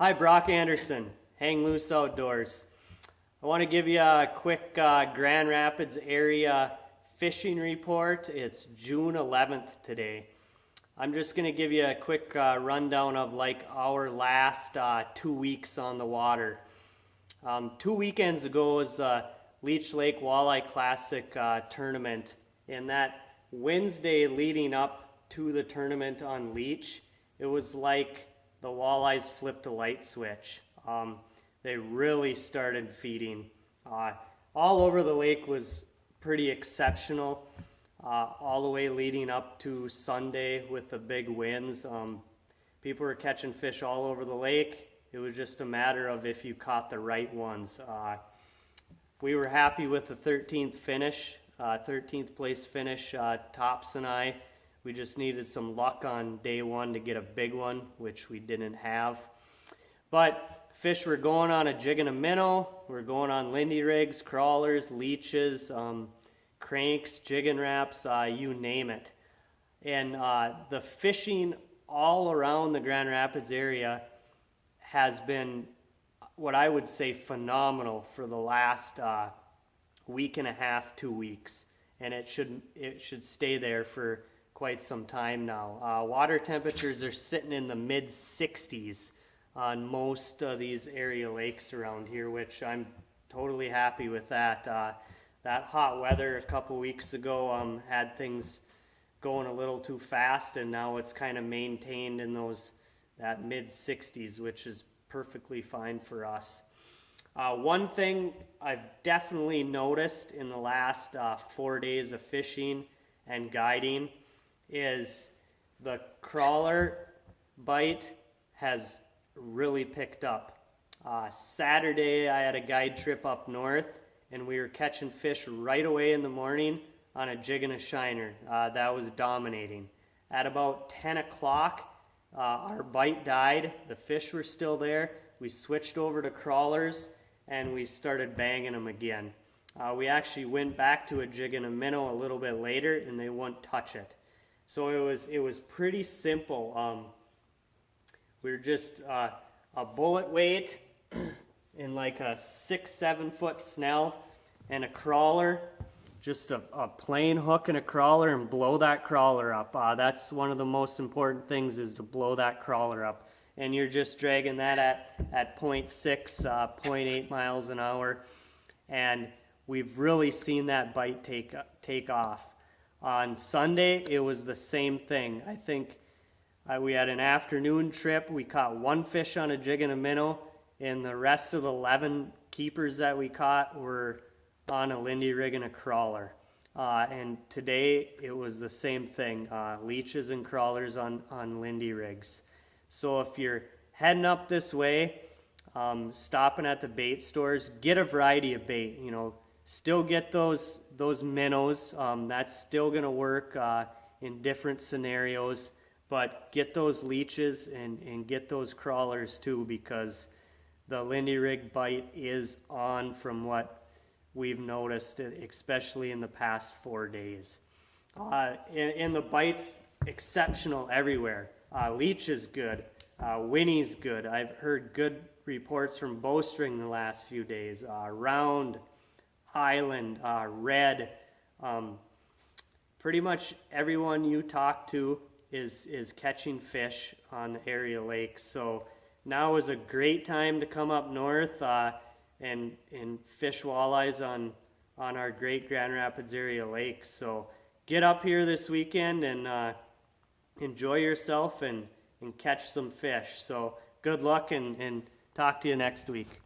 Hi, Brock Anderson, Hang Loose Outdoors. I want to give you a quick Grand Rapids area fishing report. It's June 11th today. I'm just going to give you a quick rundown of like our last 2 weeks on the water. 2 weekends ago was Leech Lake Walleye Classic tournament, and that Wednesday leading up to the tournament on Leech, it was like the walleyes flipped a light switch. They really started feeding. All over the lake was pretty exceptional, all the way leading up to Sunday with the big winds. People were catching fish all over the lake. It was just a matter of if you caught the right ones. We were happy with the 13th finish, 13th place finish, Tops and I. We just needed some luck on day one to get a big one, which we didn't have. But fish were going on a jig and a minnow. We're going on Lindy rigs, crawlers, leeches, cranks, jigging wraps, you name it. And the fishing all around the Grand Rapids area has been what I would say phenomenal for the last week and a half, 2 weeks. And it should stay there for quite some time now. Water temperatures are sitting in the mid 60s on most of these area lakes around here, which I'm totally happy with that. That hot weather a couple weeks ago had things going a little too fast, and now it's kind of maintained in that mid 60s, which is perfectly fine for us. One thing I've definitely noticed in the last 4 days of fishing and guiding is the crawler bite has really picked up. Saturday I had a guide trip up north, and we were catching fish right away in the morning on a jig and a shiner. That was dominating. At about 10 o'clock, our bite died. The fish were still there. We switched over to crawlers, and we started banging them again. We actually went back to a jig and a minnow a little bit later, and they wouldn't touch it. So it was pretty simple. We were just a bullet weight in like a 6-7 foot snell and a crawler, just a plain hook and a crawler, and blow that crawler up. That's one of the most important things, is to blow that crawler up. And you're just dragging that at 0.6, 0.8 miles an hour. And we've really seen that bite take off. On Sunday, it was the same thing. I think we had an afternoon trip. We caught one fish on a jig and a minnow, and the rest of the 11 keepers that we caught were on a Lindy rig and a crawler. And today, it was the same thing, leeches and crawlers on Lindy rigs. So if you're heading up this way, stopping at the bait stores, get a variety of bait. Still get those minnows. That's still going to work in different scenarios. But get those leeches and get those crawlers too, because the Lindy rig bite is on from what we've noticed, especially in the past 4 days. And the bite's exceptional everywhere. Leech is good. Winnie's good. I've heard good reports from bowstring the last few days. Round, Island, red, pretty much everyone you talk to is catching fish on the area lakes. So now is a great time to come up north and fish walleyes on our great Grand Rapids area lakes. So get up here this weekend and enjoy yourself and catch some fish. So good luck, and talk to you next week.